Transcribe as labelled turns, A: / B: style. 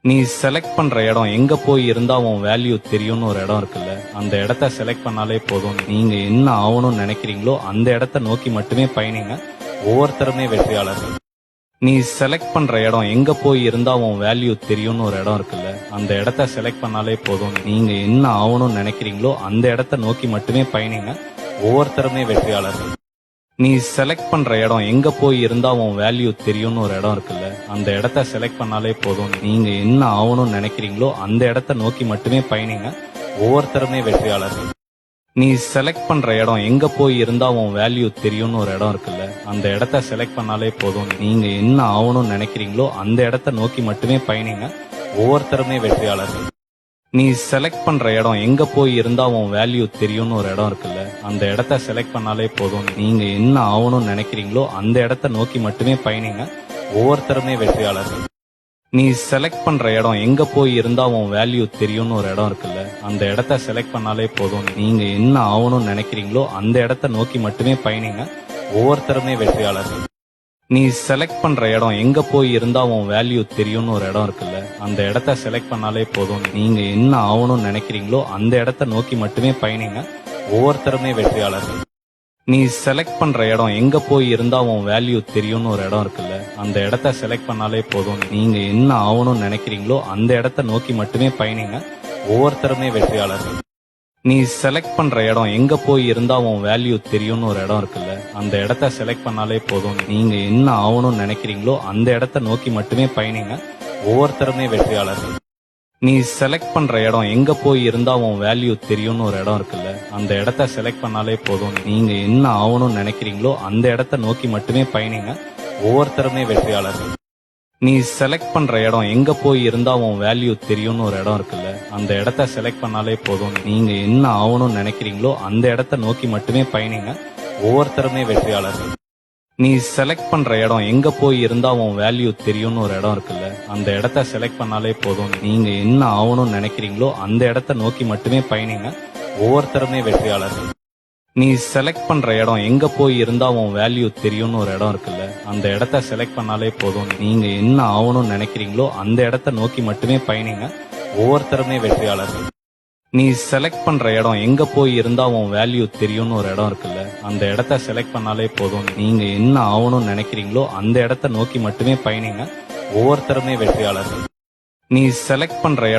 A: நீ செலக்ட் பண்ற இடம் எங்க போய் இருந்தா உன் வேல்யூ தெரியும்னு ஒரு இடம் இருக்குல்ல, அந்த இடத்த செலக்ட் பண்ணாலே போதும். நீங்க என்ன ஆகணும்னு நினைக்கிறீங்களோ அந்த இடத்த நோக்கி மட்டுமே பயணிங்க. ஒவ்வொருத்தருமே வெற்றியாளர்கள். நீ செலக்ட் பண்ற இடம் எங்க போய் இருந்தா உன் வேல்யூ தெரியும்னு ஒரு இடம் இருக்குல்ல, அந்த இடத்த செலக்ட் பண்ணாலே போதும். நீங்க என்ன ஆகணும்னு நினைக்கிறீங்களோ அந்த இடத்த நோக்கி மட்டுமே பயணிங்க. ஒவ்வொருத்தருமே வெற்றியாளர்கள். நீ செலக்ட் பண்ற இடம் எங்க போய் இருந்தா உன் வேல்யூ தெரியும்னு ஒரு இடம் இருக்குல்ல, அந்த இடத்த செலக்ட் பண்ணாலே போதும். நீங்க என்ன ஆகணும்னு நினைக்கிறீங்களோ அந்த இடத்த நோக்கி மட்டுமே பயணிங்க. ஒவ்வொருத்தருமே வெற்றியாளர்கள். நீ செலக்ட் பண்ற இடம் எங்க போய் இருந்தா உன் வேல்யூ தெரியும்னு ஒரு இடம் இருக்குல்ல, அந்த இடத்த செலக்ட் பண்ணாலே போதும். நீங்க என்ன ஆகணும்னு நினைக்கிறீங்களோ அந்த இடத்த நோக்கி மட்டுமே பயணிங்க. ஒவ்வொருத்தருமே வெற்றியாளர்கள். நீ செலக்ட் பண்ற இடம் எங்க போய் இருந்தா உன் வேல்யூ தெரியும்னு ஒரு இடம் இருக்குல்ல, அந்த இடத்த செலக்ட் பண்ணாலே போதும். நீங்க என்ன ஆகணும்னு நினைக்கிறீங்களோ அந்த இடத்த நோக்கி மட்டுமே பயணிங்க. ஒவ்வொருத்தருமே வெற்றியாளர்கள். நீ செலக்ட் பண்ற இடம் எங்க போய் இருந்தா உன் வேல்யூ தெரியும்னு ஒரு இடம் இருக்குல்ல, அந்த இடத்த செலக்ட் பண்ணாலே போதும். நீங்க என்ன ஆகணும்னு நினைக்கிறீங்களோ அந்த இடத்த நோக்கி மட்டுமே பயணிங்க. ஒவ்வொருத்தருமே வெற்றியாளர்கள். நீ செலக்ட் பண்ற இடம் எங்க போய் இருந்தா உன் வேல்யூ தெரியும்னு ஒரு இடம் இருக்குல்ல, அந்த இடத்த செலக்ட் பண்ணாலே போதும். நீங்க என்ன ஆகணும்னு நினைக்கிறீங்களோ அந்த இடத்த நோக்கி மட்டுமே பயணிங்க. ஒவ்வொருத்தருமே வெற்றியாளர்கள். நீ செலக்ட் பண்ற இடம் எங்க போய் இருந்தா உன் வேல்யூ தெரியும்னு ஒரு இடம் இருக்குல்ல, அந்த இடத்த செலக்ட் பண்ணாலே போதும். நீங்க என்ன ஆகணும்னு நினைக்கிறீங்களோ அந்த இடத்த நோக்கி மட்டுமே பயணிங்க. ஒவ்வொருத்தருமே வெற்றியாளர்கள். நீ செலக்ட் பண்ற இடம் எங்க போய் இருந்தா உன் வேல்யூ தெரியும்னு ஒரு இடம் இருக்குல்ல, அந்த இடத்த செலக்ட் பண்ணாலே போதும். நீங்க என்ன ஆகணும்னு நினைக்கிறீங்களோ அந்த இடத்த நோக்கி மட்டுமே பயணிங்க. ஒவ்வொருத்தருமே வெற்றியாளர்கள். நீ செலக்ட் பண்ற இடம் எங்க போய் இருந்தா உன் வேல்யூ தெரியும்னு ஒரு இடம் இருக்குல்ல, அந்த இடத்த செலக்ட் பண்ணாலே போதும். நீங்க என்ன ஆகணும்னு நினைக்கிறீங்களோ அந்த இடத்த நோக்கி மட்டுமே பயணிங்க. ஒவ்வொருத்தருமே வெற்றியாளர்கள். நீ செலக்ட் பண்ற இடம் எங்க போய் இருந்தா உன் வேல்யூ தெரியும்னு ஒரு இடம் இருக்குல்ல, அந்த இடத்த செலக்ட் பண்ணாலே போதும். நீங்க என்ன ஆகணும்னு நினைக்கிறீங்களோ அந்த இடத்த நோக்கி மட்டுமே பயணிங்க. ஒவ்வொருத்தருமே வெற்றியாளர்கள். நீ செலக்ட் பண்ற இடம் எங்க போய் இருந்தா உன் வேல்யூ தெரியும்னு ஒரு இடம் இருக்குல்ல, அந்த இடத்த செலக்ட் பண்ணாலே போதும். நீங்க என்ன ஆகணும்னு நினைக்கிறீங்களோ அந்த இடத்த நோக்கி மட்டுமே பயணிங்க. ஒவ்வொருத்தருமே வெற்றியாளர்கள். நீ செலக்ட் பண்ற இடம் எங்க போய் இருந்தா உன் வேல்யூ தெரியும்னு ஒரு இடம் இருக்குல்ல, அந்த இடத்த செலக்ட் பண்ணாலே போதும். நீங்க என்ன ஆகணும்னு நினைக்கிறீங்களோ அந்த இடத்த நோக்கி மட்டுமே பயணிங்க. ஒவ்வொருத்தருமே வெற்றியாளர்கள். நீ செலக்ட் பண்ற இடம் எங்க போய் இருந்தா உன் வேல்யூ தெரியும்னு ஒரு இடம் இருக்குல்ல, அந்த இடத்த செலக்ட் பண்ணாலே போதும். நீங்க என்ன ஆகணும்னு நினைக்கிறீங்களோ அந்த இடத்த நோக்கி மட்டுமே பயணிங்க. ஒவ்வொருத்தருமே வெற்றியாளர்கள். நீ செலக்ட் பண்ற